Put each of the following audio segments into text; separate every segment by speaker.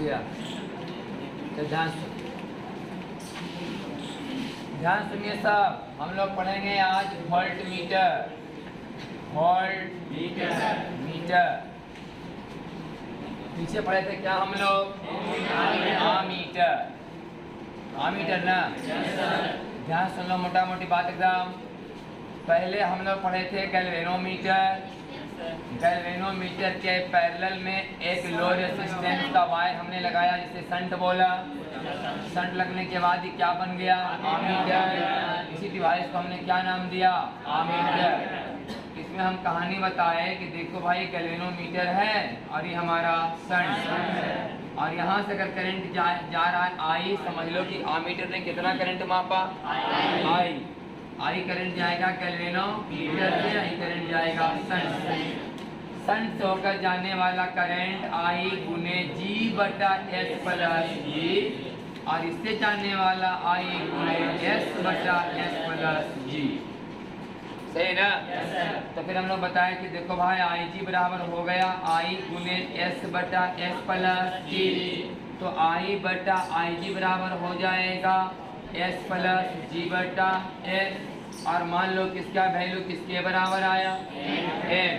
Speaker 1: गया। तो ध्यान सुनिए सब, हम लोग पढ़ेंगे आज वोल्ट मीटर। पीछे पढ़े थे क्या हम लोग? आमीटर ना। ध्यान सुन लो, मोटा मोटी बात एकदम। पहले हम लोग पढ़े थे गैल्वेनोमीटर। गैल्वेनोमीटर के पैरेलल में एक लो रेजिस्टेंस का वायर हमने लगाया, जिसे शंट बोला। शंट लगने के बाद ही क्या बन गया? आमीटर। इसी डिवाइस को हमने क्या नाम दिया? आमीटर। इसमें हम कहानी बताए कि देखो भाई, गैल्वेनोमीटर है और ये हमारा शंट, और यहाँ से अगर करंट जा रहा है आई, समझ लो कि आमीटर ने कितना करंट मापा? आई करंट जाएगा गैल्वेनोमीटर से, आई करंट जाएगा शंट से। शंट से होकर जाने वाला करंट आई गुने जी बटा एस प्लस जी, और इससे जाने वाला आई गुने एस बटा एस प्लस जी। सही ना? तो फिर हम लोग बताए कि देखो भाई, आई जी बराबर हो गया आई गुने एस बटा एस प्लस जी। तो आई बटा आई जी बराबर हो जाएगा एस प्लस जी बटा एस, और मान लो किसका वैल्यू किसके बराबर आया? एम।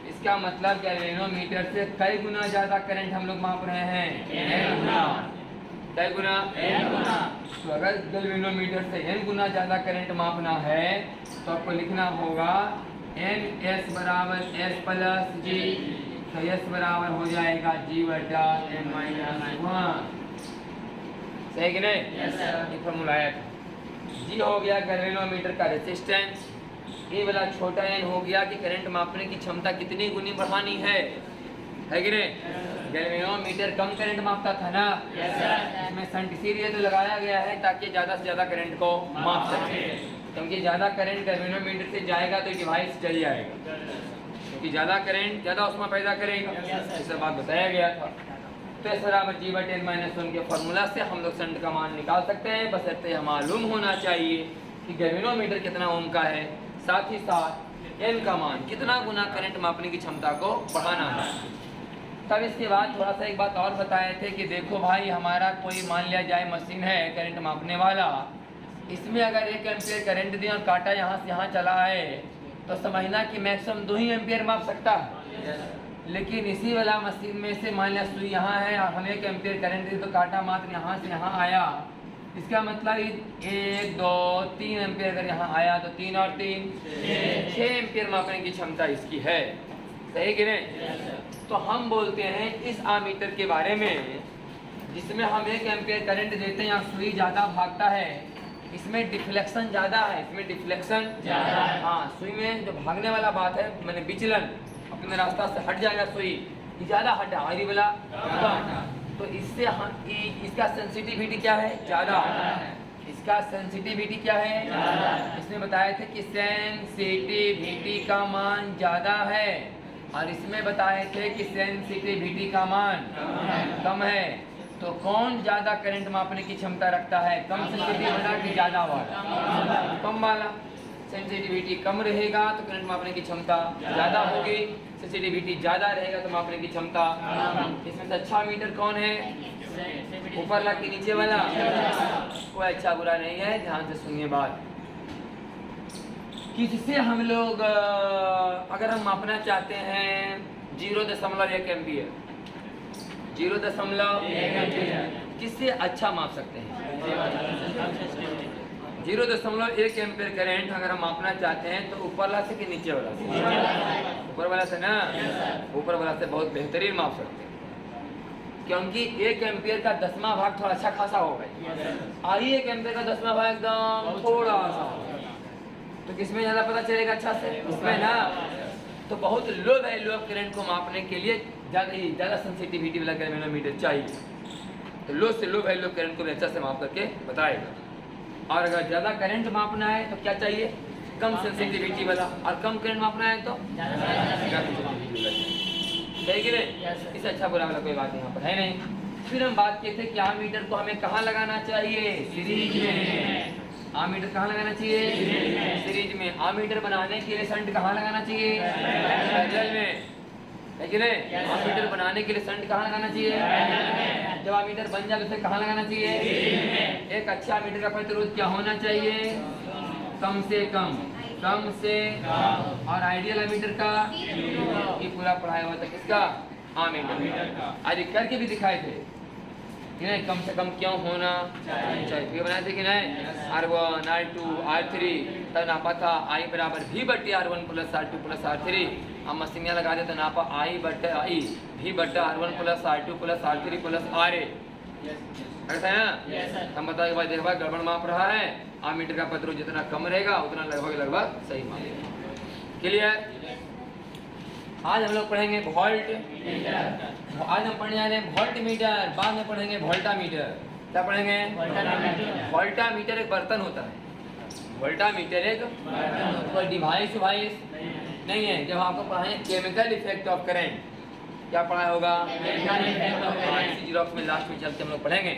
Speaker 1: इसका मतलब गैल्वेनोमीटर से कई गुना ज्यादा करंट हम लोग माप रहे हैं? n गुना। कई गुना? n गुना। तो अगर गैल्वेनोमीटर से n गुना ज्यादा करंट मापना है तो आपको लिखना होगा एन एस बराबर एस प्लस जी। तो एस बराबर हो जाएगा जी बटा एन माइनस 1। सही कि नहीं? ये फॉर्मूला है। जी हो गया गैल्वेनोमीटर का रेजिस्टेंस, ये वाला छोटा एन हो गया कि करंट मापने की क्षमता कितनी गुनी बढ़ानी है कि नहीं? गैल्वेनोमीटर कम करंट मापता था ना, इसमें शंट इसीलिए तो लगाया गया है ताकि ज्यादा से ज्यादा करंट को माप सके, क्योंकि ज्यादा करंट गैल्वेनोमीटर से जाएगा तो डिवाइस जल जाएगा, क्योंकि ज्यादा करंट ज्यादा उष्मा पैदा करेगा। ऐसा बात बताया गया था। तो इस बराबर जी बटे एन माइनस 1 के फॉर्मूला से हम लोग शंट का मान निकाल सकते हैं, बशर्ते यह मालूम होना चाहिए कि गैल्वेनोमीटर कितना ओम का है, साथ ही साथ एन का मान कितना गुना करंट मापने की क्षमता को बढ़ाना है। तब इसके बाद थोड़ा सा एक बात और बताए थे कि देखो भाई, हमारा कोई मान लिया जाए मशीन है करंट मापने वाला, इसमें अगर 1 एम्पियर करंट दें और कांटा यहाँ से यहाँ चला है तो समझना कि मैक्सिमम 2 ही एम्पियर माप सकता है। लेकिन इसी वाला मशीन में से मान लिया सुई यहाँ है और हम 1 एम्पियर करंट दें तो कांटा मात्र यहाँ से यहाँ आया, इसका मतलब 1 2 3 एम्पियर अगर यहाँ आया तो 3 और 3 6 एम्पियर मापने की क्षमता इसकी है। सही कि नहीं? तो हम बोलते हैं इस आमीटर के बारे में, जिसमें हम 1 एम्पियर करंट देते हैं या सुई ज़्यादा भागता है, इसमें डिफ्लेक्शन ज़्यादा है, इसमें डिफ्लेक्शन ज़्यादा है। हाँ, सुई में जो भागने वाला बात है, मैंने विचलन अपने रास्ता से हट जाएगा, सुई ज़्यादा हटा, आरी वाला तो इससे हम इसका सेंसिटिविटी क्या है? ज़्यादा। इसका सेंसिटिविटी क्या है? इसमें बताए थे कि सेंसिटिविटी का मान ज़्यादा है, और इसमें बताए थे कि सेंसिटिविटी का मान कम है। तो कौन ज्यादा करंट मापने की क्षमता रखता है? कम सेंसिटिविटी वाला कि ज्यादा वाला? कम वाला। सेंसिटिविटी कम रहेगा तो करंट मापने की क्षमता ज्यादा होगी, सेंसिटिविटी ज्यादा रहेगा तो मापने की क्षमता। इसमें से अच्छा मीटर कौन है? ऊपर वाला कि नीचे वाला? कोई अच्छा बुरा नहीं है, ध्यान से सुनिए बात। किससे हम लोग अगर हम मापना चाहते हैं 0.1 एम्पियर, 0.1 एम्पियर किससे अच्छा माप सकते हैं? 0.1 एम्पियर करंट अगर हम मापना चाहते हैं तो ऊपर वाला से कि नीचे वाला से? ऊपर वाला से ना। ऊपर वाला से बहुत बेहतरीन माप सकते हैं, क्योंकि 1 एम्पियर का 10वां भाग थोड़ा अच्छा खासा होगा। आई 1 एम्पियर का 10वां भाग एकदम थोड़ा सा, तो किसमें ज़्यादा पता चलेगा अच्छा से? इसमें ना। तो बहुत लो वैल्यू ऑफ करंट को मापने के लिए ज़्यादा सेंसिटिविटी वाला गैल्वेनोमीटर चाहिए। तो लो से लो वैल्यू ऑफ करंट को अच्छा से माप करके बताएगा। और अगर ज़्यादा करंट मापना है तो क्या चाहिए? कम सेंसिटिविटी वाला। और कम करंट मापना है तो ज़्यादा सेंसिटिविटी वाला। सही कि नहीं? इससे अच्छा बुरा वाला कोई बात यहाँ पर है नहीं। फिर हम बात किए थे कि आमीटर को हमें कहाँ लगाना चाहिए? सीरीज में। आमीटर कहाँ लगाना चाहिए? सीरीज में। आमीटर बनाने के लिए शंट कहाँ लगाना चाहिए? पैरेलल में। है कि नहीं? आमीटर बनाने के लिए शंट कहाँ लगाना चाहिए? जब आमीटर बन जाए तो उसे कहाँ लगाना चाहिए? एक अच्छा मीटर का प्रतिरोध क्या होना चाहिए? कम से कम और आइडियल एमीटर का ये पूरा पढ़ाया हुआ था किसका? आमीटर। आज करके भी दिखाए थे कि नहीं कम से कम क्यों होना चाहिए, बनाए थे कि नहीं? R1 R2 R3 तब नापा था I बराबर V बट्टे R1 plus R2 plus R3। हम मशीनियाँ लगा देते नापा I बट्टे I V बट्टा R1 plus R2 plus R3 plus RA। ऐसा है ना? हम बताओ भाई देखो गड़बड़ माप रहा है, आमीटर का प्रतिरोध जितना कम रहेगा उतना लगभग सही मानेगा। क्लियर? आज हम लोग पढ़ेंगे वोल्ट। आज हम पढ़ने जा रहे हैं वोल्ट मीटर, बाद में पढ़ेंगे वोल्टा मीटर। क्या पढ़ेंगे? वोल्टा मीटर एक बर्तन होता है। वोल्टा मीटर एक कोई डिवाइस नहीं है। जब आपको पढ़ाएं केमिकल इफेक्ट ऑफ करेंट, क्या पढ़ाया होगा? जीरोक्स में लास्ट में चलते हम लोग पढ़ेंगे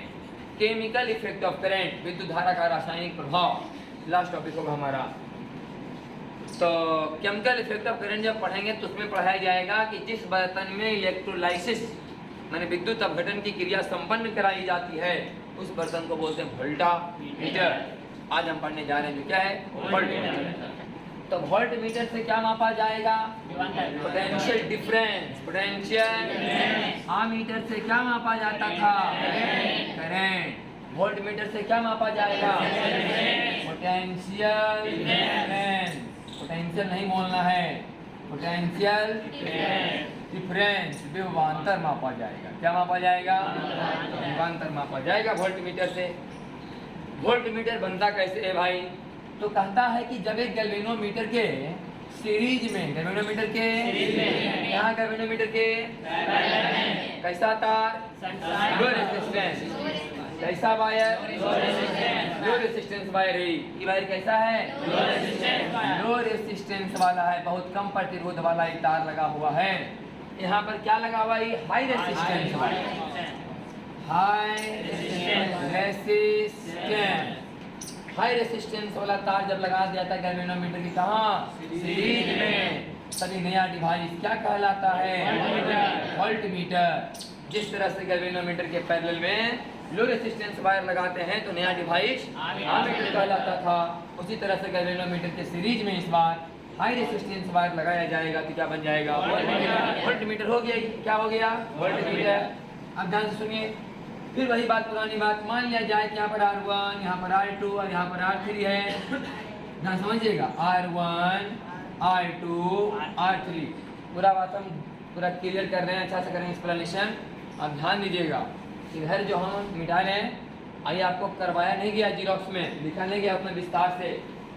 Speaker 1: केमिकल इफेक्ट ऑफ करेंट, विद्युत धारा का रासायनिक प्रभाव, लास्ट टॉपिक होगा हमारा। तो केमिकल इफेक्ट ऑफ करंट जब पढ़ेंगे तो उसमें पढ़ाया जाएगा कि जिस बर्तन में इलेक्ट्रोलाइसिस माने विद्युत अपघटन की क्रिया संपन्न कराई जाती है उस बर्तन को बोलते हैं वोल्टा मीटर। आज हम पढ़ने जा रहे हैं जो क्या है? Volt meter. तो वोल्ट मीटर से क्या मापा जाएगा? Potential difference. पोटेंशियल आमीटर से क्या मापा जाता था? करंट। वोल्ट मीटर से क्या मापा जाएगा? Potential difference. पोटेंशियल नहीं बोलना है, पोटेंशियल डिफरेंस विभवांतर मापा जाएगा। क्या मापा जाएगा? विभवांतर मापा जाएगा वोल्ट मीटर से। वोल्ट मीटर बनता कैसे है भाई? तो कहता है कि जब एक गैल्वेनोमीटर के सीरीज में यहाँ गैल्वेनोमीटर के कैसा तार? Low resistance. कैसा वायर? लो रेजिस्टेंस वायर है। ये वायर कैसा है? लो रेजिस्टेंस वाला है, बहुत कम प्रतिरोध वाला ये तार लगा हुआ है। यहाँ पर क्या लगा हुआ है? High resistance wire. High resistance high resistance वाला तार जब लगा दिया था गैल्वेनोमीटर की कहाँ? सीरीज में, तभी नया डिवाइस क्या कहलाता है? Volt meter. जिस तरह से गैल्वेनोमीटर के पैरेलल में लो रेजिस्टेंस वायर लगाते हैं तो नया डिवाइस आमीटर कहलाता था, उसी तरह से गैल्वेनोमीटर के सीरीज में इस बार हाई रेजिस्टेंस वायर लगाया जाएगा तो क्या बन जाएगा? वोल्ट मीटर हो गया। क्या हो गया? Volt meter. अब ध्यान से सुनिए, फिर वही बात पुरानी बात, मान लिया जाए कि यहाँ पर R1, यहाँ पर R2 और यहाँ पर R3 है। ध्यान समझिएगा, R1 R2 R3 पूरा बात हम पूरा क्लियर कर रहे हैं, अच्छा से करेंगे एक्सप्लेनेशन। अब ध्यान दीजिएगा, इधर जो हम मिटा रहे हैं आइए आपको करवाया नहीं गया जीरोक्स में, लिखा नहीं गया अपने विस्तार से,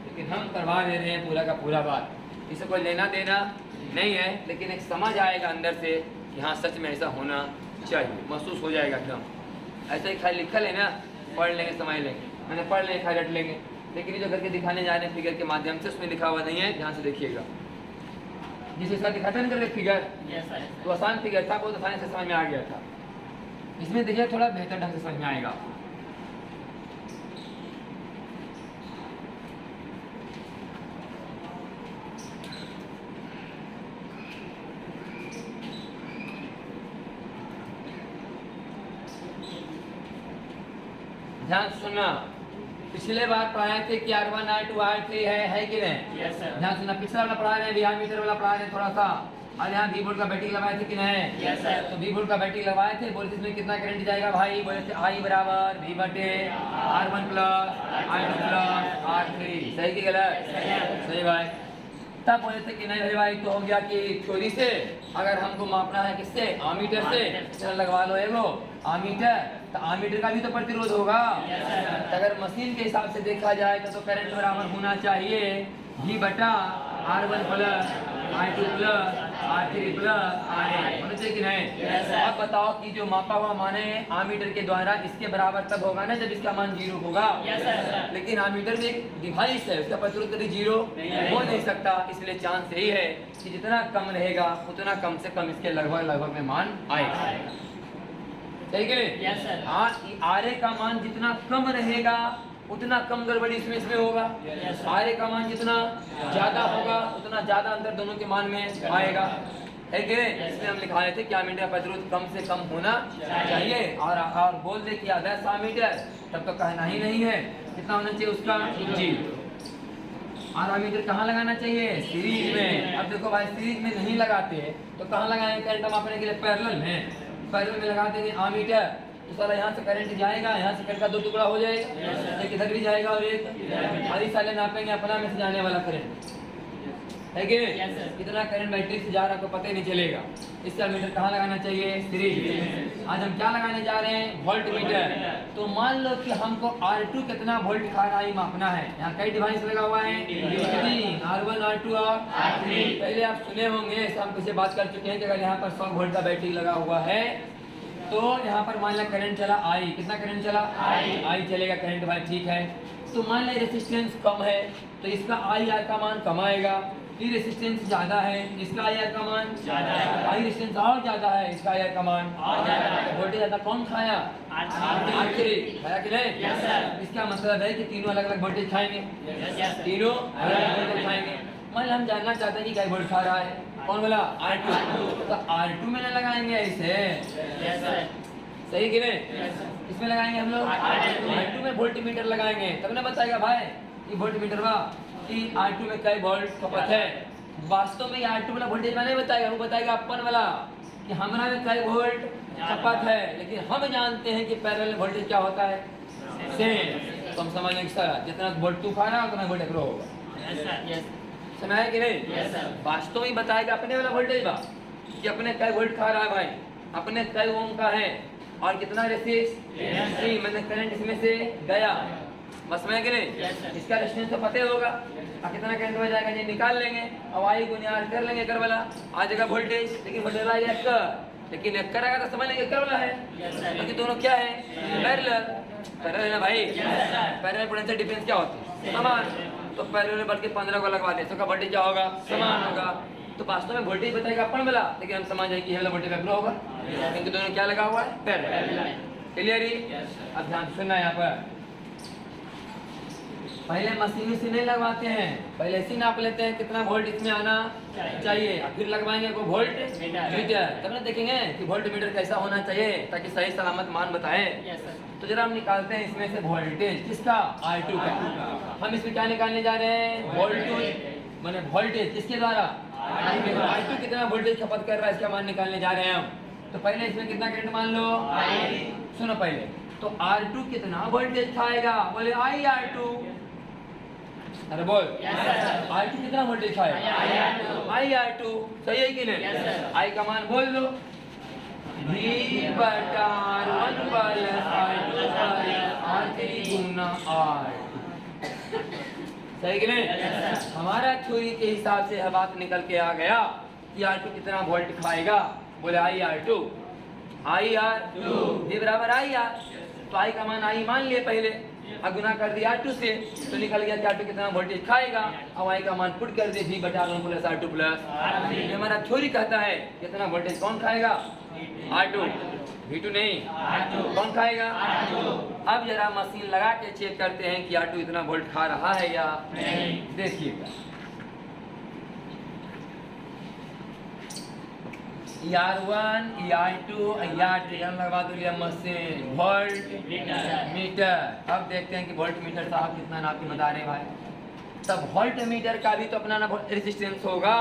Speaker 1: लेकिन हम करवा दे रहे हैं पूरा का पूरा बात। इसे कोई लेना देना नहीं है, लेकिन एक समझ आएगा अंदर से कि हाँ सच में ऐसा होना चाहिए, महसूस हो जाएगा एकदम। ऐसे ही खाली लिखा लेना, पढ़ लेंगे समझ लेंगे, मैंने पढ़ लेंगे खाली रट लेंगे, लेकिन जो करके दिखाने जा रहे हैं फिगर के माध्यम से उसमें लिखा हुआ नहीं है, ध्यान से देखिएगा। जिस इसका दिखाता नहीं करके फिगर तो आसान फिगर था, बहुत आसानी से समझ में आ गया था। इसमें देखिए थोड़ा बेहतर ढंग से समझ में आएगा। ध्यान सुनना, पिछले बार पढ़ाए थे कि R1 R2 R3 है कि नहीं? Yes sir. ध्यान सुनना, पिछला वाला पढ़ा रहे हैं, VR मीटर वाला पढ़ा रहे हैं थोड़ा सा, और यहाँ V वोल्ट का बैटरी लगाए थे कि नहीं? Yes sir. तो V वोल्ट का बैटरी लगाए थे, बोले इसमें कितना करंट जाएगा भाई? बोले थे I बराबर V बटे R1 plus R2 plus R3। सही कि गलत? सही भाई। तब बोले थे कि नहीं भाई तो हो गया कि थ्योरी से अगर हमको मापना है किससे? आमीटर से, चलो लगवा लो एगो आमीटर, तो आमीटर का भी तो प्रतिरोध होगा। तो अगर मशीन के हिसाब से देखा जाए तो करंट बराबर होना चाहिए V बटा R1 plus R2 plus R3 plus RA, होना चाहिए कि नहीं? अब बताओ कि जो मापा हुआ माने आमीटर के द्वारा इसके बराबर तब होगा ना जब इसका मान 0 होगा। लेकिन आमीटर में एक डिवाइस है, उसका प्रतिरोध कभी 0 हो नहीं सकता, इसलिए चांस यही है कि जितना कम रहेगा उतना कम से कम इसके लगभग में मान आएगा। सही कि नहीं? हाँ, RA का मान जितना कम रहेगा उतना कम गड़बड़ी इसमें होगा। RA का मान जितना ज्यादा होगा उतना ज्यादा अंतर दोनों के मान में आएगा। है कि नहीं? इसमें हम लिखा रहे थे कि आमीटर का प्रतिरोध कम से कम होना चाहिए और बोल दे कि आधा 100 मीटर, तब तो कहना ही नहीं है। कितना होना चाहिए उसका जी। और आमीटर कहाँ लगाना चाहिए? सीरीज में। अब देखो भाई सीरीज में नहीं लगाते तो कहाँ लगाएंगे करंट मापने के लिए? पैरेलल में। पैरेलल में लगा देंगे आमीटर, तो साला यहाँ से करंट जाएगा, यहाँ से करंट का 2 टुकड़ा हो जाएगा, एक इधर भी जाएगा और एक हरी साले नापेंगे अपना में से जाने वाला करंट, है कि नहीं? कितना करंट बैटरी से जा रहा है आपको पता ही नहीं चलेगा। इससे आमीटर कहाँ लगाना चाहिए? सीरीज। आज हम क्या लगाने जा रहे हैं? Volt meter. तो मान लो कि हमको R2 कितना वोल्ट खा रहा है मापना है। यहाँ कई डिवाइस लगा हुआ है, R1 R2 और R3। पहले आप सुने होंगे, हम किसी बात कर चुके हैं कि अगर यहाँ पर 100 वोल्ट का बैटरी लगा हुआ है तो यहाँ पर मान लिया करंट चला I। कितना करंट चला? I चलेगा करंट भाई, ठीक है। तो मान लिया रेजिस्टेंस कम है तो इसका IR का मान कम आएगा। ये रेजिस्टेंस ज्यादा है, इसका IR का मान ज्यादा है। आई रेजिस्टेंस और ज्यादा है, इसका IR का मान और ज्यादा है। वोल्टेज ज्यादा कौन खाया? R3 खाया कि नहीं? Yes sir. इसका मतलब है कि तीनों अलग अलग वोल्टेज खाएंगे। यस तीनों अलग अलग वोल्टेज खाएंगे। मान हम जानना चाहते हैं कि क्या वोल्ट खा रहा है, कौन बोला? R2। तो R2 में ना लगाएंगे इसे, सही कि नहीं? इसमें लगाएंगे हम लोग R2 में वोल्ट मीटर लगाएंगे, तब ना बताएगा भाई कि वोल्ट मीटर बा कि R2 में कई वोल्ट खपत है। वास्तव में R2 वाला वोल्टेज नहीं बताएगा, वो बताएगा अपन वाला कि हमारा में कई वोल्ट खपत है। लेकिन हम जानते हैं कि पैरेलल वोल्टेज क्या होता है? सेम। तो हम समझ लेंगे सर जितना वोल्ट तू खा रहा है उतना वोल्ट एकरो होगा। समझ है कि नहीं? वास्तव में बताएगा अपने वाला वोल्टेज बा कि अपने कई वोल्ट खा रहा है भाई, अपने कई ओम का है और कितना रेजिस्टेंस, मैंने करंट इसमें से गया, बस में कि नहीं? इसका रेजिस्टेंस तो पता होगा और कितना करंट हो जाएगा ये निकाल लेंगे और आई गुणियार कर लेंगे कर वाला आ जाएगा वोल्टेज। लेकिन वोल्टेज आ जाएगा, लेकिन एक आएगा तो समझ लेंगे कर वाला है, क्योंकि दोनों क्या है? पैरेलल। पैरेलल है भाई। पैरेलल पोटेंशियल डिफरेंस क्या होता है? समान। तो पैरेलल में बढ़ के 15 को लगवा दे, सबका वोल्टेज क्या होगा? समान होगा। तो वास्तव में वोल्टेज बताएगा अपन वाला, लेकिन हम समझ जाए कि ये वोल्टेज अग्रो होगा, क्योंकि दोनों क्या लगा हुआ है? पैरेलल। क्लियर ही? अब ध्यान सुनना यहाँ पर, पहले मशीन से नहीं लगवाते हैं, पहले ऐसे नाप लेते हैं कितना वोल्ट इसमें आना चाहिए, फिर लगवाएंगे वो वोल्ट मीटर, तब ना देखेंगे कि वोल्ट मीटर कैसा होना चाहिए ताकि सही सलामत मान बताए। तो जरा हम निकालते हैं इसमें से वोल्टेज किसका? R2 का। हम इसमें क्या निकालने जा रहे हैं? वोल्टेज, माने वोल्टेज किसके द्वारा? R2 कितना वोल्टेज खपत कर रहा है इसका मान निकालने जा रहे हैं हम। तो पहले इसमें कितना करंट मान लो? सुनो पहले तो R2 कितना वोल्टेज खाएगा? बोले IR2। अरे बोल R2 कितना वोल्टेज खाएगा? IR2। सही है कि नहीं? I का मान बोल दो, V/R1 + R2/R3 गुना R। सही कि नहीं? हमारा थ्योरी के हिसाब से यह बात निकल के आ गया कि R2 कितना वोल्ट खाएगा? बोले IR2। IR2 V बराबर IR। तो I का मान I मान लिए पहले, गुना कर दिया R2 से, तो निकल गया कि R2 कितना वोल्टेज खाएगा। अब I का मान पुट कर दिया V/R1 + R2 + ये हमारा थ्योरी कहता है कितना वोल्टेज कौन खाएगा? R2। V2 नहीं, कौन खाएगा? अब जरा मशीन लगा के चेक करते हैं कि R2 इतना वोल्ट खा रहा है या नहीं। देखिएगा R1 R2 R3 लगवा दो लिया मशीन वोल्ट मीटर। अब देखते हैं कि वोल्ट मीटर साहब कितना नापी बता रहे भाई। तब वोल्ट मीटर का भी तो अपना ना रेजिस्टेंस होगा,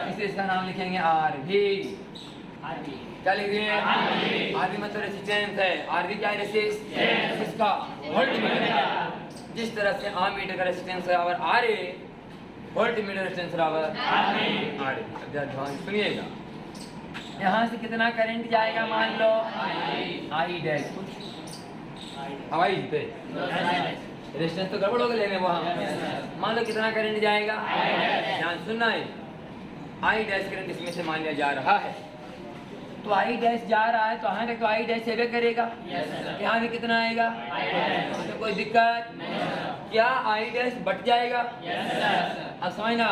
Speaker 1: इसलिए इसका नाम लिखेंगे RV। क्या लिखेंगे? RV मतलब रेजिस्टेंस है। RV क्या है? रेजिस्टेंस इसका वोल्ट मीटर। जिस तरह से आम मीटर का रेजिस्टेंस बराबर RA, वोल्ट मीटर रेजिस्टेंस बराबर RA। ध्यान सुनिएगा, यहाँ से कितना करंट जाएगा? मान लो I डैश, कुछ हवाई जीते रेजिस्टेंस तो गड़बड़ हो गए लेने वहाँ। मान लो कितना करंट जाएगा? ध्यान सुनना है, I डैश करंट इसमें से मान लिया जा रहा है। तो I डैश जा रहा है तो यहाँ तो I डैश सेवे करेगा, यहाँ भी कितना आएगा? तो कोई दिक्कत क्या? I डैश बट जाएगा। अब समझना,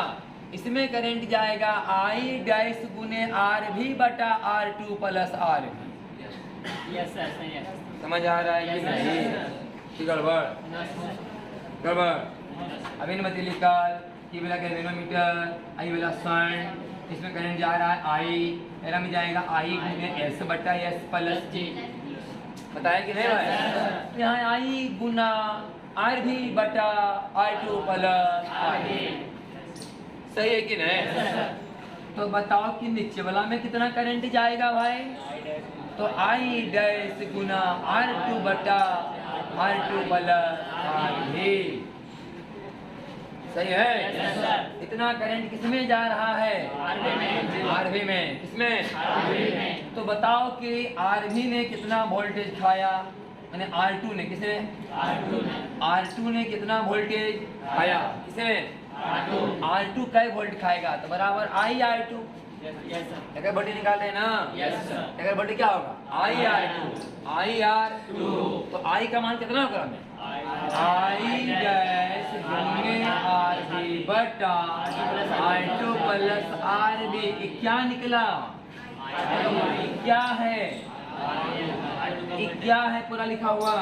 Speaker 1: इसमें करंट जाएगा I डैश गुने RV/R2 + RV। समझ आ रहा है कि नहीं? गड़बड़ गड़बड़। अब इन बती निकाल कि वाला गैल्वेनोमीटर, I वाला शंट, इसमें करंट जा रहा है आई, एरा में जाएगा आई गुने एस बटा एस प्लस जी। बताया कि नहीं भाई? यहाँ आई गुना आर भी बटा आर टू प्लस आर भी। सही है कि नहीं? तो बताओ कि नीचे वाला में कितना करंट जाएगा भाई? तो आई डैश गुना आर टू बटा आर टू प्लस आर भी। सही है? इतना करंट किसमें जा रहा है? आरवी में। किसमें? तो बताओ कि आरवी ने कितना वोल्टेज खाया, यानी R2 ने, किसने? R2 ने कितना वोल्टेज खाया? किसने? R2 कई वोल्ट खाएगा? तो बराबर आई R2। अगर बटी निकालते हैं ना, अगर बटी क्या होगा? आई R2। तो आई का मान कितना होगा? आई डैश गुने आर बी बटा R2 प्लस आर बी। क्या निकला? क्या है? क्या है पूरा लिखा हुआ?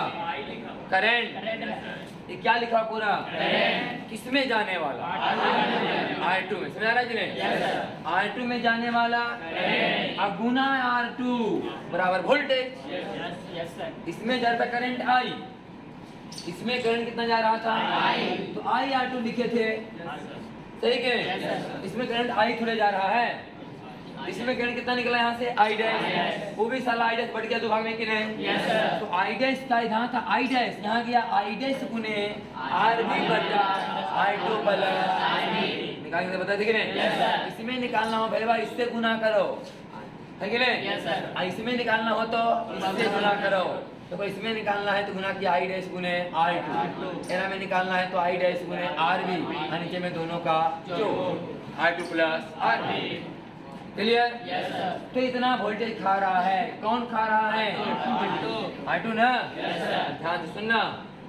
Speaker 1: करंट। ये क्या लिखा पूरा? किसमें जाने वाला? R2 में। समझ आ रहा है कि नहीं? R2 में जाने वाला गुना R2 बराबर वोल्टेज। इसमें जा रहा था करंट आई, इसमें करंट कितना जा रहा था? तो आई R2 लिखे थे। सही के? इसमें करंट आई थोड़े जा रहा है, इसमें करंट कितना निकला यहाँ से? I dash. वो भी साला आई डैश बढ़ गया दो भाग में कि नहीं? तो आई डैश का यहाँ था आई डैश, यहाँ गया आई डैश गुने आर बी बटा R2 प्लस। निकाल के बता दी कि नहीं? इसमें निकालना हो पहले बार इससे गुना करो, है कि नहीं? इसमें निकालना हो तो इससे गुना करो। तो इसमें निकालना है तो गुना किया आई डैश गुने R2, एरा में निकालना है तो आई डैश गुने आर बी, नीचे में दोनों का जो R2 plus R B. Clear? तो इतना वोल्टेज खा रहा है, कौन खा रहा है? R2 ना। ध्यान से सुनना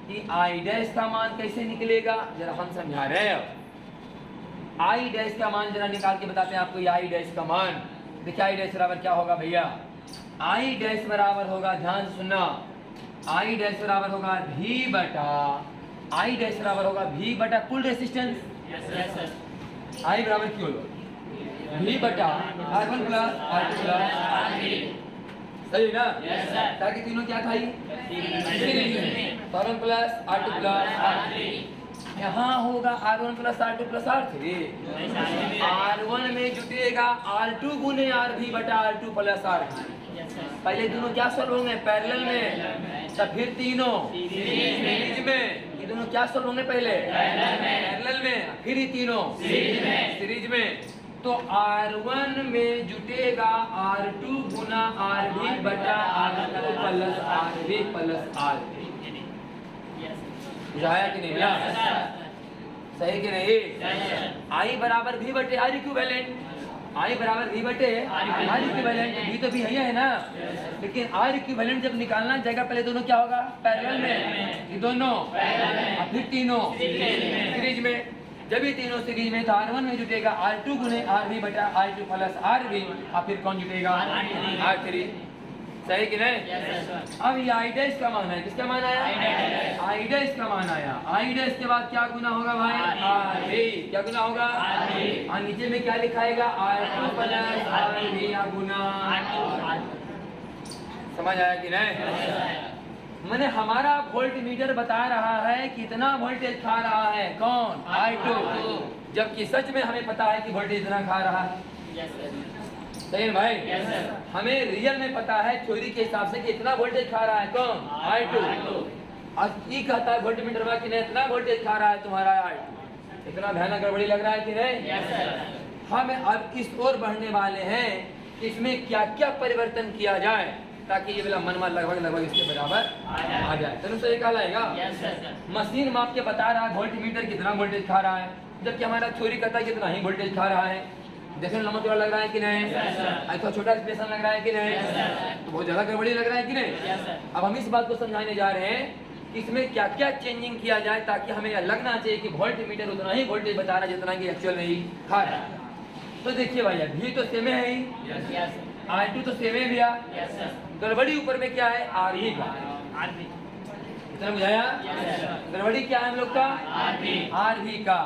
Speaker 1: कि आई डैश का मान कैसे निकलेगा जरा हम समझा रहे हैं। आई डैश का मान जरा निकाल के बताते हैं आपको। ये आई डैश का मान देखिए, आई डैश बराबर क्या होगा भैया? आई डैश बराबर होगा, ध्यान से सुनना, आई डैश बराबर होगा V बटा, आई डैश बराबर होगा V बटा कुल रेसिस्टेंस। आई बराबर क्यों लो? V बटा R1 plus R2 plus R3। सही ना? ताकि तीनों क्या था? R1 plus R2 plus R3। यहाँ होगा R1 plus R2 plus R3। R1 में जुटेगा R2 गुने RV बटा R2 प्लस R3। पहले दोनों क्या सॉल्व होंगे? पैरेलल में, तब फिर तीनों सीरीज में। ये दोनों क्या सॉल्व होंगे? पहले पैरेलल में, फिर ही तीनों सीरीज में। तो R1 में जुटेगा R2 गुना RV बटा R2 plus RV plus R3। बुझाया कि नहीं? सही कि नहीं? आई बराबर V बटे आर इक्विवेलेंट। आई बराबर V बटे आर इक्विवेलेंट। V तो भी है ना, लेकिन आर इक्विवेलेंट जब निकालना जाएगा पहले दोनों क्या होगा? पैरेलल में, ये दोनों और फिर तीनों सीरीज में। जब ये तीनों सीरीज में तो R1 में जुटेगा R2 गुने RV बटा R2 प्लस RV, और फिर कौन जुटेगा? R3। सही कि नहीं? अब ये आई डैश का मान है, किसका मान आया? आई डैश का मान आया। आई डैश के बाद क्या गुना होगा भाई? RV। क्या गुना होगा? और नीचे में क्या लिखाएगा? R2 प्लस RV गुना। समझ आया कि नहीं? मैंने हमारा वोल्ट मीटर बता रहा है कितना वोल्टेज खा रहा है, कौन? I2, जबकि सच में हमें पता है कि वोल्टेज इतना खा रहा है। सही है भाई? हमें रियल में पता है थ्योरी के हिसाब से कि इतना वोल्टेज खा रहा है, कौन? I2। और ये कहता है वोल्ट मीटर में कि नहीं इतना वोल्टेज खा रहा है तुम्हारा I2। इतना भयानक गड़बड़ी लग रहा है कि नहीं? हम अब इस ओर बढ़ने वाले हैं कि इसमें क्या क्या परिवर्तन किया जाए ताकि ये वाला मनवा लगभग इसके बराबर आ जाए। तेरे से निकाल आएगा। मशीन माप के बता रहा है वोल्ट मीटर कितना वोल्टेज खा रहा है, जबकि हमारा थ्योरी कहता है कितना ही वोल्टेज खा रहा है। देखने लंबा चौड़ा लग रहा है कि नहीं? ऐसा छोटा स्पेशल लग रहा है कि नहीं? तो बहुत ज्यादा गड़बड़ी लग रहा है कि नहीं? अब हम इस बात को समझाने जा रहे हैं कि इसमें क्या क्या चेंजिंग किया जाए ताकि हमें यह लगना चाहिए कि वोल्ट मीटर उतना ही वोल्टेज बता रहा है जितना कि एक्चुअल में ही खा रहा है। तो देखिए भैया, भी तो सेम है ही, R2 तो सेम है भैया, गड़बड़ी ऊपर में क्या है? RV का। इतना बुझाया? गड़बड़ी क्या है हम लोग का? RV का।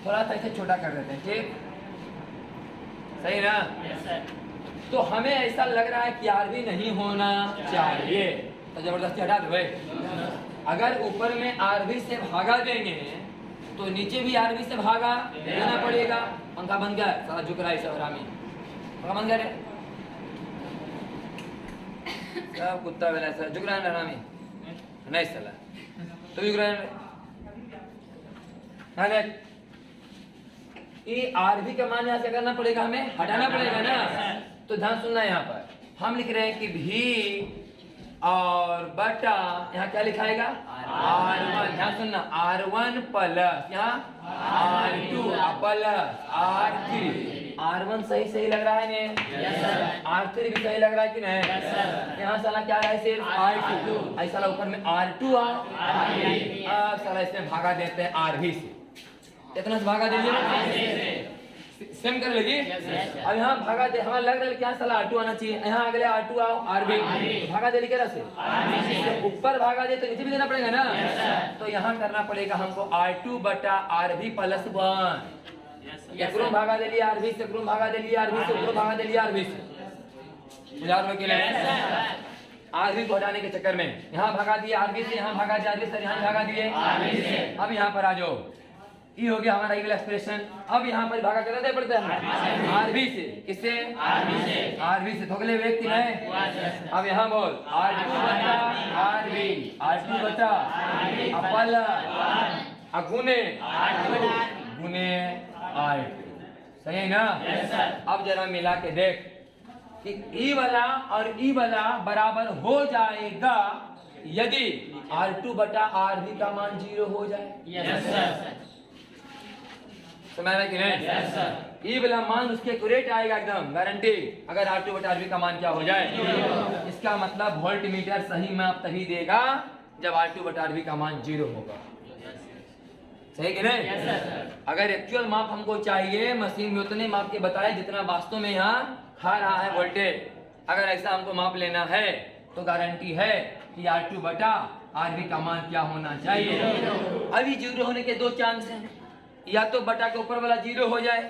Speaker 1: थोड़ा सा इसे छोटा कर देते हैं, ठीक? सही ना? तो हमें ऐसा लग रहा है कि आरबी नहीं होना चाहिए, तो जबरदस्ती हटा दो भाई। अगर ऊपर में आरबी से भागा देंगे तो नीचे भी आरबी से भागा देना पड़ेगा। पंखा बंद कर, सारा झुक रहा है सब हरामी। पंखा बंद कर, सब कुत्ता वाला सब झुक रहा है हरामी नहीं साला, तो झुक रहा है। ये आरबी का मान यहाँ से करना पड़ेगा, हमें हटाना पड़ेगा ना। तो ध्यान सुनना, यहाँ पर हम लिख रहे हैं कि भी और बटा यहाँ क्या लिखाएगा R1। ध्यान सुनना, R1 प्लस यहाँ R2 प्लस R3। R1 सही लग रहा है ने? R3 भी सही लग रहा है कि नहीं? यहाँ साला क्या है सिर्फ R2, ऐसा साला ऊपर में R2 अब साला इसमें भागा देते हैं RV से। कितना से भागा दीजिए, सेम कर लेगी। अब यहाँ भागा दे, हमें लग रहा है क्या साला R2 आना चाहिए, यहाँ अगले R2 आओ RB, भागा दे क्या से? ऊपर भागा दे तो नीचे भी देना पड़ेगा ना। तो यहाँ करना पड़ेगा हमको R2 बटा RB प्लस 1। एकरो भागा दे लिया RB से, एकरो भागा दे लिया RB से, एकरो भागा दे लिया RB से। RB को हटाने के चक्कर में यहाँ भागा दिए RB से, यहाँ भागा दिए RB से, यहाँ भागा दिए। अब यहाँ पर आ जाओ, ये हो गया हमारा इक्वल एक्सप्रेशन। अब यहाँ पर भागा करना पड़ता है आरबी से, किससे? आरबी से। थोकले व्यक्ति है। अब यहाँ बोल R2 बटा RB, R2 बटा अपल गुने R2। सही है ना? अब जरा मिला के देख कि ई वाला और ई वाला बराबर हो जाएगा यदि R2 बटा RB का मान 0 हो जाए। समझ रहे कि नहीं? ई वाला मान उसके एक्यूरेट आएगा एकदम गारंटी, अगर R2 बटा RB का मान क्या हो जाए। इसका मतलब वोल्ट मीटर सही माप तभी देगा जब R2 बटा RB का मान 0 होगा। सही कि नहीं? अगर एक्चुअल माप हमको चाहिए, मशीन में उतने माप के बताए जितना वास्तव में यहाँ खा रहा है वोल्टेज। अगर ऐसा हमको माप लेना है तो गारंटी है कि R2 बटा RB का मान क्या होना चाहिए। अभी 0 होने के दो चांस हैं, या तो बटा के ऊपर वाला 0 हो जाए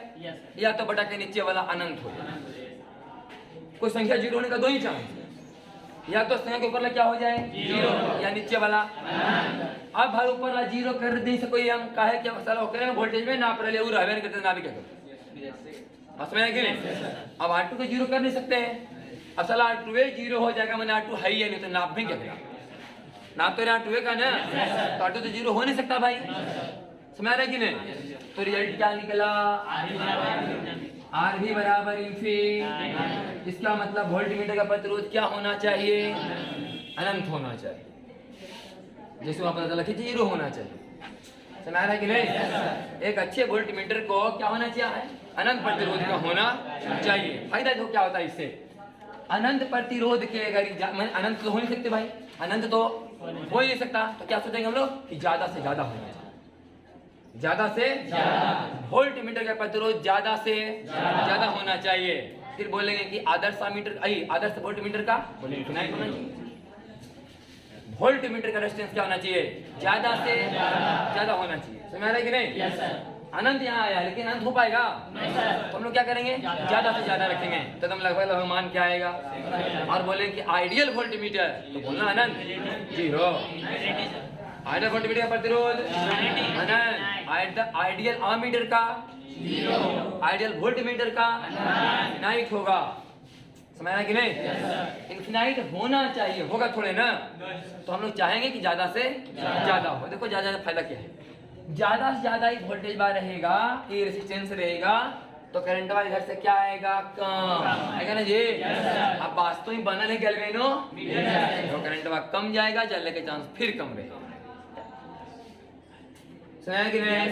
Speaker 1: या तो बटा के नीचे वाला अनंत हो जाए। कोई संख्या 0 होने का दो ही चांस है, या तो संख्या के ऊपर वाला क्या हो जाए 0 या नीचे वाला। अब भाई ऊपर वाला 0 कर दे से कोई हम काहे क्या मसला करे वोल्टेज में ना पर ले वो रहबे नहीं करते ना भी क्या करते समझ में कि नहीं। अब R2 को 0 कर नहीं सकते हैं। अब साला R2 0 हो जाएगा, मैंने R2 है ही है, नहीं तो नाप भी क्या करेगा? नाप तो R2 का ना, तो R2 तो 0 हो नहीं सकता भाई। समझ रहे कि नहीं? तो रिजल्ट क्या निकला? RB बराबर इन्फिनिटी। इसका मतलब वोल्ट मीटर का प्रतिरोध क्या होना चाहिए? अनंत होना चाहिए। जैसे वहां पता चला कि 0 होना चाहिए। समझ रहा है कि नहीं? एक अच्छे वोल्ट मीटर को क्या होना चाहिए? अनंत प्रतिरोध का होना चाहिए। फायदा तो क्या होता है इससे? अनंत प्रतिरोध के अगर अनंत तो हो नहीं सकते भाई, अनंत तो हो ही नहीं सकता, तो क्या सोचेंगे हम लोग कि ज्यादा से ज्यादा होना चाहिए। ज्यादा से ज्यादा वोल्ट मीटर का प्रतिरोध ज्यादा से ज्यादा होना चाहिए। फिर बोलेंगे कि आदर्श मीटर आदर्श वोल्ट मीटर का इनफिनाइट होना चाहिए। वोल्ट मीटर का रेजिस्टेंस क्या होना चाहिए? ज्यादा से ज्यादा होना चाहिए। समझ रहे कि नहीं? अनंत यहाँ आया लेकिन अनंत हो पाएगा? तो हम लोग क्या करेंगे? ज्यादा से ज्यादा रखेंगे, तो हम लगभग मान क्या आएगा? और बोलेंगे कि आइडियल वोल्ट मीटर, तो बोलना अनंत 0। आइडियल वोल्ट मीटर का प्रतिरोध अनंत। आइडियल आमीटर का 0। आइडियल वोल्ट मीटर का इनफिनाइट होगा। समझ रहा कि नहीं? इनफिनाइट होना चाहिए, होगा थोड़े ना। तो हम लोग चाहेंगे कि ज्यादा से ज्यादा हो। देखो ज्यादा फायदा क्या है? ज्यादा से ज्यादा ही वोल्टेज बार रहेगा, ये रेजिस्टेंस रहेगा, तो करंट वाला इधर से क्या आएगा? कम आएगा ना जी। अब वास्तव में बनल है गैल्वेनो, तो करंट वाला कम जाएगा, जलने के चांस फिर कम रहेगा। सुना कि नहीं?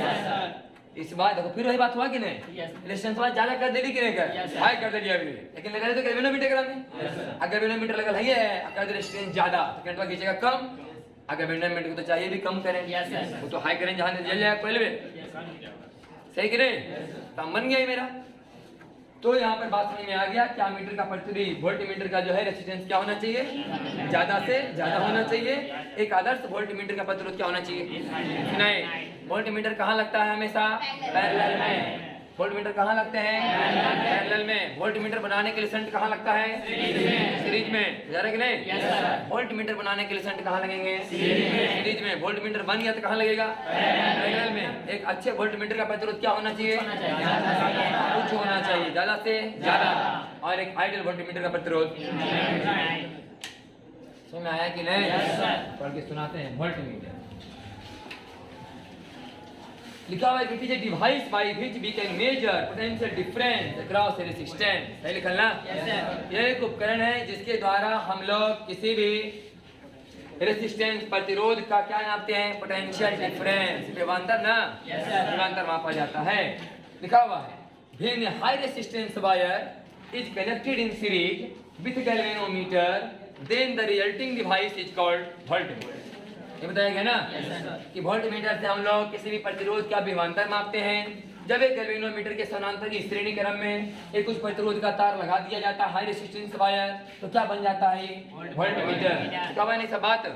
Speaker 1: इस बात देखो फिर वही बात हुआ कि नहीं? रेजिस्टेंस वाला ज्यादा कर देली कि नहीं? कर हाई कर दिया अभी, लेकिन लगा तो गैल्वेनोमीटर करा में अगर गैल्वेनोमीटर लगल है अगर रेजिस्टेंस ज्यादा तो करंट वाला खींचेगा कम। अगर गैल्वेनोमीटर को तो चाहिए भी कम करें, वो तो हाई करें जहां जल जाएगा पहले। सही कि नहीं? तो बन गया मेरा। तो यहाँ पर बात समझ में आ गया क्या मीटर का प्रतिरोध वोल्ट मीटर का जो है रेजिस्टेंस क्या होना चाहिए? ज्यादा से ज्यादा होना चाहिए। एक आदर्श वोल्ट मीटर का प्रतिरोध क्या होना चाहिए? नहीं, वोल्ट मीटर कहाँ लगता है? हमेशा पैरेलल में। वोल्ट मीटर कहाँ लगते हैं? पैरेलल में। वोल्ट मीटर बनाने के लिए शंट कहाँ लगता है? सीरीज में। जा रहे कि नहीं? वोल्ट मीटर बनाने के लिए शंट कहाँ लगेंगे? सीरीज में। वोल्ट मीटर बन गया तो कहाँ लगेगा? पैरेलल में। एक अच्छे वोल्ट मीटर का प्रतिरोध क्या होना चाहिए? कुछ होना चाहिए, ज्यादा से ज्यादा। और एक आइडियल वोल्ट मीटर का प्रतिरोध समझ में आया कि नहीं? पढ़ के सुनाते हैं। वोल्ट मीटर लिखा हुआ है, it is a device by which we can measure potential difference across a resistance. सही लिखा ना? यह एक उपकरण है जिसके द्वारा हम लोग किसी भी रेजिस्टेंस प्रतिरोध का क्या नापते हैं? पोटेंशियल डिफरेंस, विभवांतर ना? विभवांतर मापा जाता है। लिखा हुआ है, when a high resistance wire is connected in series with galvanometer then the resulting device is called voltmeter. ये बताया गया ना कि वोल्ट मीटर से हम लोग किसी भी प्रतिरोध का विभवांतर मापते हैं। जब एक गैल्वेनोमीटर के समानांतर की श्रेणी क्रम में एक उच्च प्रतिरोध का तार लगा दिया जाता है, हाई रेजिस्टेंस वायर, तो क्या बन जाता है? Volt meter. क्या बनी सब बात?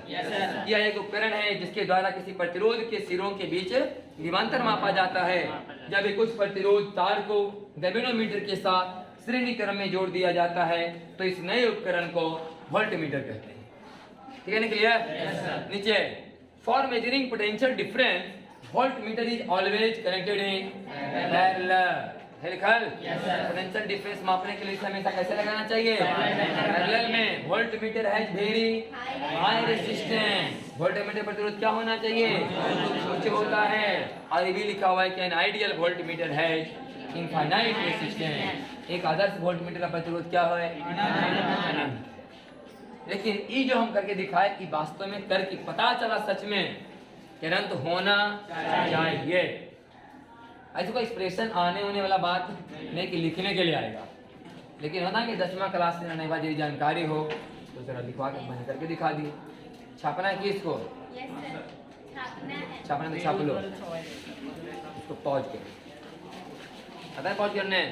Speaker 1: यह एक उपकरण है जिसके द्वारा किसी प्रतिरोध के सिरों के बीच विभवांतर मापा जाता है। जब एक उच्च प्रतिरोध तार को गैल्वेनोमीटर के साथ श्रेणी क्रम में जोड़ दिया जाता है तो इस नए उपकरण को वोल्ट मीटर कहते हैं। ठीक है ना? क्लियर? नीचे, for measuring potential difference volt meter is always connected in parallel. Potential difference मापने के लिए इसे हमेशा कैसे लगाना चाहिए? पैरेलल में। Volt meter has very high resistance. Volt meter प्रतिरोध क्या होना चाहिए? उच्च होता है। और ये भी लिखा हुआ है कि an ideal volt meter has infinite resistance. एक आदर्श वोल्ट मीटर का प्रतिरोध क्या है? लेकिन ये जो हम करके दिखाए कि वास्तव में करके पता चला सच में कि अनंत होना चाहिए। ऐसे कोई एक्सप्रेशन आने होने वाला बात नहीं कि लिखने के लिए आएगा, लेकिन होता है कि 10वां क्लास में आने वाली जानकारी हो तो जरा लिखवा के बना करके दिखा दिए। छापना है कि इसको? छापना है तो छाप लो। इसको पॉज करो। पता है पॉज करने?